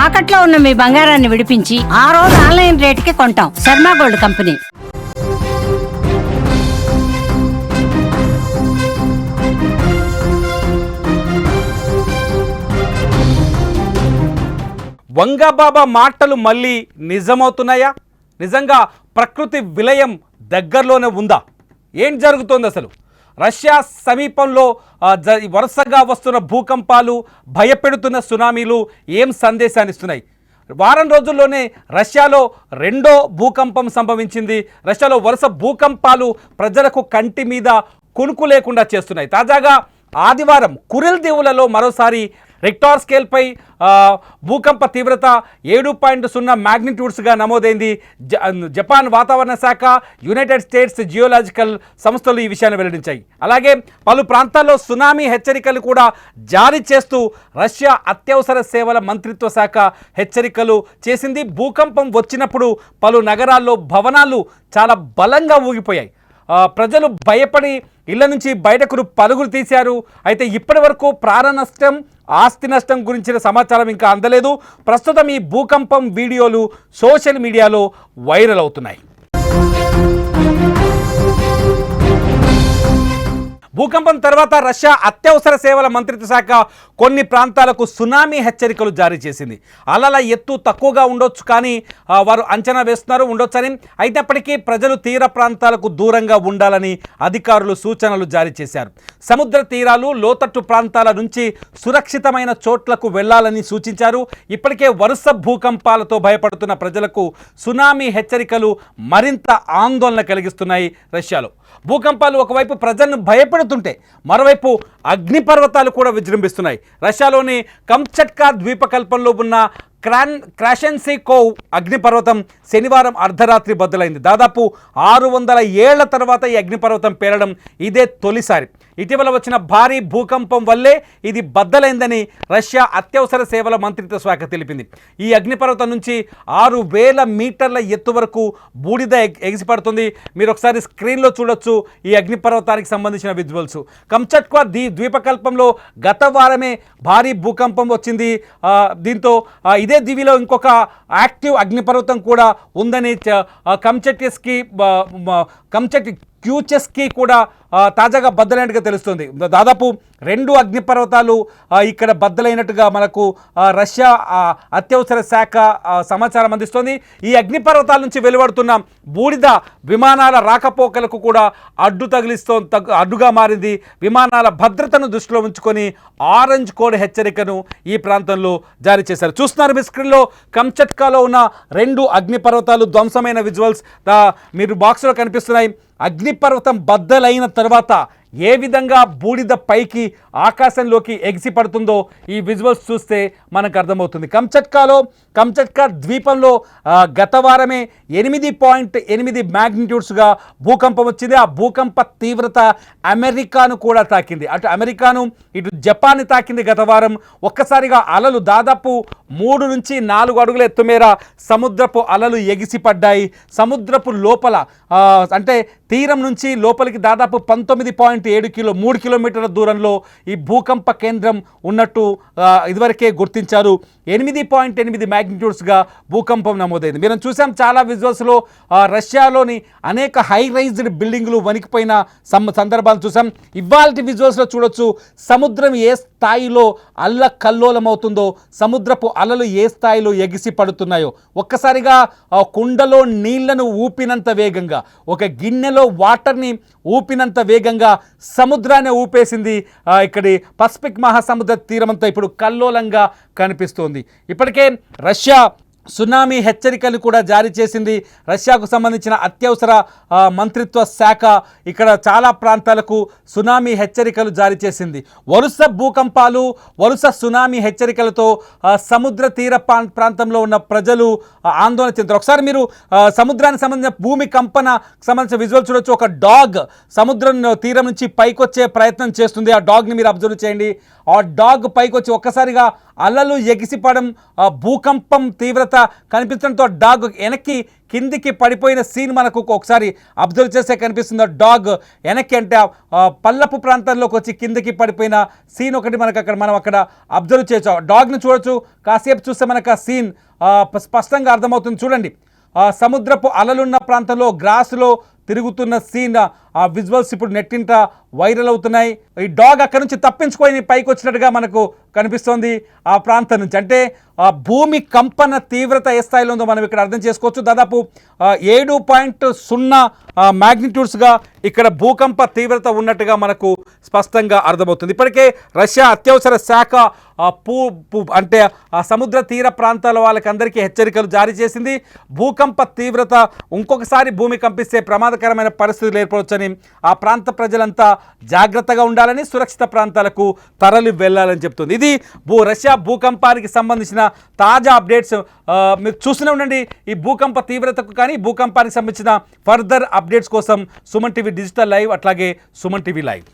తాకట్లో ఉన్న మీ బంగారాన్ని విడిపించి ఆ రోజు ఆన్లైన్ రేటుకి కొంటాం. Sharma gold company. వంగబాబా మాటలు మళ్ళీ నిజమవుతున్నాయా? నిజంగా ప్రకృతి విలయం దగ్గరలోనే ఉందా? ఏం జరుగుతోంది అసలు? రష్యా సమీపంలో వరుసగా వస్తున్న భూకంపాలు, భయపెడుతున్న సునామీలు ఏం సందేశాన్ని ఇస్తున్నాయి? వారం రోజుల్లోనే రష్యాలో రెండో భూకంపం సంభవించింది. రష్యాలో వరుస భూకంపాలు ప్రజలకు కంటి మీద కునుకు లేకుండా చేస్తున్నాయి. తాజాగా ఆదివారం కురిల్ దీవులలో మరోసారి రిక్టార్ స్కేల్పై భూకంప తీవ్రత 7.0 మ్యాగ్నిట్యూడ్స్గా నమోదైంది. జపాన్ వాతావరణ శాఖ, యునైటెడ్ స్టేట్స్ జియోలాజికల్ సంస్థలు ఈ విషయాన్ని వెల్లడించాయి. అలాగే పలు ప్రాంతాల్లో సునామీ హెచ్చరికలు కూడా జారీ చేస్తూ రష్యా అత్యవసర సేవల మంత్రిత్వ శాఖ హెచ్చరికలు చేసింది. భూకంపం వచ్చినప్పుడు పలు నగరాల్లో భవనాలు చాలా బలంగా ఊగిపోయాయి. ప్రజలు భయపడి ఇళ్ల నుంచి బయటకు పరుగులు తీశారు. అయితే ఇప్పటి వరకు ప్రాణ నష్టం, ఆస్తి నష్టం గురించిన సమాచారం ఇంకా అందలేదు. ప్రస్తుతం ఈ భూకంపం వీడియోలు సోషల్ మీడియాలో వైరల్ అవుతున్నాయి. భూకంపం తర్వాత రష్యా అత్యవసర సేవల మంత్రిత్వ శాఖ కొన్ని ప్రాంతాలకు సునామీ హెచ్చరికలు జారీ చేసింది. అలల ఎత్తు తక్కువగా ఉండొచ్చు, కానీ వారు అంచనా వేస్తున్నారు ఉండొచ్చని. అయినప్పటికీ ప్రజలు తీర ప్రాంతాలకు దూరంగా ఉండాలని అధికారులు సూచనలు జారీ చేశారు. సముద్ర తీరాలు, లోతట్టు ప్రాంతాల నుంచి సురక్షితమైన చోట్లకు వెళ్లాలని సూచించారు. ఇప్పటికే వరుస భూకంపాలతో భయపడుతున్న ప్రజలకు సునామీ హెచ్చరికలు మరింత ఆందోళన కలిగిస్తున్నాయి. రష్యాలో భూకంపాలు ఒకవైపు ప్రజలను భయపెడుతుంటే మరోవైపు అగ్నిపర్వతాలు కూడా విజృంభిస్తున్నాయి. రష్యాలోని కంచట్కా ద్వీపకల్పంలో ఉన్న క్రాషెన్సీ కోవ్ అగ్నిపర్వతం శనివారం అర్ధరాత్రి బద్దలైంది. దాదాపు 600 ఏళ్ల తర్వాత ఈ అగ్నిపర్వతం పేలడం ఇదే తొలిసారి. ఇటీవల వచ్చిన భారీ భూకంపం వల్లే ఇది బద్దలైందని రష్యా అత్యవసర సేవల మంత్రిత్వ శాఖ తెలిపింది. ఈ అగ్నిపర్వతం నుంచి 6000 మీటర్ల ఎత్తు వరకు బూడిద ఎగిసిపడుతుంది. మీరు ఒకసారి స్క్రీన్లో చూడొచ్చు ఈ అగ్నిపర్వతానికి సంబంధించిన విజువల్స్. కంచట్కా ద్వీపకల్పంలో గత వారమే భారీ భూకంపం వచ్చింది. దీంతో ఇదే దీవిలో ఇంకొక యాక్టివ్ అగ్నిపర్వతం కూడా ఉందని కంచట్ క్యూచెస్కి కూడా తాజాగా బద్దలైనట్టుగా తెలుస్తుంది. దాదాపు 2 అగ్నిపర్వతాలు ఇక్కడ బద్దలైనట్టుగా మనకు రష్యా అత్యవసర శాఖ సమాచారం అందిస్తోంది. ఈ అగ్నిపర్వతాల నుంచి వెలువడుతున్న బూడిద విమానాల రాకపోకలకు కూడా అడ్డుగా మారింది. విమానాల భద్రతను దృష్టిలో ఉంచుకొని ఆరెంజ్ కోడ్ హెచ్చరికను ఈ ప్రాంతంలో జారీ చేశారు. చూస్తున్నారు మీ స్క్రీన్లో కంచట్కాలో ఉన్న 2 అగ్నిపర్వతాలు ధ్వంసమైన విజువల్స్ మీరు బాక్స్లో కనిపిస్తున్నాయి. అగ్నిపర్వతం బద్దలైన తర్వాత ఏ విధంగా బూడిద పైకి ఆకాశంలోకి ఎగిసిపడుతుందో ఈ విజువల్స్ చూస్తే మనకు అర్థమవుతుంది. కంచట్కా ద్వీపంలో గత వారమే 8.8 మ్యాగ్నిట్యూడ్స్గా భూకంపం వచ్చింది. ఆ భూకంప తీవ్రత అమెరికాను కూడా తాకింది. అటు అమెరికాను, ఇటు జపాన్ని తాకింది. గత వారం ఒక్కసారిగా అలలు దాదాపు 3 నుంచి 4 అడుగుల ఎత్తు మేర సముద్రపు అలలు ఎగిసిపడ్డాయి. సముద్రపు లోపల అంటే తీరం నుంచి లోపలికి దాదాపు 3 కిలోమీటర్ల దూరంలో ఈ భూకంప కేంద్రం ఉన్నట్టు ఇదివరకే గుర్తించారు. 8.8 మ్యాగ్నిట్యూడ్స్గా భూకంపం నమోదైంది. మనం చూసాం చాలా విజువల్స్లో రష్యాలోని అనేక హై రైజ్డ్ బిల్డింగ్లు వణికిపోయిన సందర్భాలు చూసాం. ఇవాల్టి విజువల్స్లో చూడొచ్చు సముద్రం ఏ స్థాయిలో అల్లకల్లోలమవుతుందో, సముద్రపు అలలు ఏ స్థాయిలో ఎగిసి పడుతున్నాయో. ఒక్కసారిగా కుండలో నీళ్లను ఊపినంత వేగంగా, ఒక గిన్నెలో వాటర్ని ఊపినంత వేగంగా సముద్రాన్ని ఊపేసింది. ఇక్కడి పసిఫిక్ మహాసముద్ర తీరమంతా ఇప్పుడు కల్లోలంగా కనిపిస్తోంది. ఇప్పటికే రష్యా సునామీ హెచ్చరికలు కూడా జారీ చేసింది. రష్యాకు సంబంధించిన అత్యవసర మంత్రిత్వ శాఖ ఇక్కడ చాలా ప్రాంతాలకు సునామీ హెచ్చరికలు జారీ చేసింది. వరుస భూకంపాలు, వరుస సునామీ హెచ్చరికలతో సముద్ర తీర ప్రాంతంలో ఉన్న ప్రజలు ఆందోళన చెందుతారు. ఒకసారి మీరు సముద్రానికి సంబంధించిన భూమి కంపన సంబంధించిన విజువల్ చూడొచ్చు. ఒక డాగ్ సముద్రం తీరం నుంచి పైకొచ్చే ప్రయత్నం చేస్తుంది. ఆ డాగ్ని మీరు అబ్జర్వ్ చేయండి. ఆ డాగ్ పైకొచ్చి ఒక్కసారిగా అలలు ఎగిసిపడం, భూకంపం తీవ్రత తీవ్రత కనిపించడంతో డాగ్ వెనక్కి కిందికి పడిపోయిన సీన్ మనకు ఒకసారి అబ్జర్వ్ చేస్తే కనిపిస్తుంది. డాగ్ వెనక్కి అంటే పల్లపు ప్రాంతంలోకి వచ్చి కిందికి పడిపోయిన సీన్ ఒకటి మనకు మనం అక్కడ అబ్జర్వ్ చేయొచ్చు. డాగ్ని చూడొచ్చు. కాసేపు చూస్తే మనకు ఆ సీన్ స్పష్టంగా అర్థమవుతుంది. చూడండి, సముద్రపు అలలున్న ప్రాంతంలో గ్రాస్లో తిరుగుతున్న సీన్, ఆ విజువల్స్ ఇప్పుడు నెట్టింట వైరల్ అవుతున్నాయి. ఈ డాగ్ అక్కడ నుంచి తప్పించుకొని పైకి వచ్చినట్టుగా మనకు కనిపిస్తోంది ఆ ప్రాంతం నుంచి. అంటే భూమి కంపన తీవ్రత ఏ స్థాయిలో ఉందో మనం ఇక్కడ అర్థం చేసుకోవచ్చు. దాదాపు 7.0 మ్యాగ్నిట్యూడ్స్గా ఇక్కడ భూకంప తీవ్రత ఉన్నట్టుగా మనకు స్పష్టంగా అర్థమవుతుంది. ఇప్పటికే రష్యా అత్యవసర శాఖ అంటే ఆ సముద్ర తీర ప్రాంతాల వాళ్ళకందరికీ హెచ్చరికలు జారీ చేసింది. భూకంప తీవ్రత ఇంకొకసారి భూమి కంపిస్తే ప్రమాదకరమైన పరిస్థితులు ఏర్పడవచ్చని, ఆ ప్రాంత ప్రజలంతా జాగ్రత్తగా ఉండాలని, సురక్షిత ప్రాంతాలకు తరలి వెళ్ళాలని చెప్తుంది. ఇది రష్యా భూకంపానికి సంబంధించిన తాజా అప్డేట్స్. మీరు చూస్తూనే ఉండండి. ఈ భూకంప తీవ్రతకు కానీ భూకంపానికి సంబంధించిన ఫర్దర్ అప్డేట్స్ కోసం సుమన్ టీవీ డిజిటల్ లైవ్, అట్లాగే సుమన్ టీవీ లైవ్.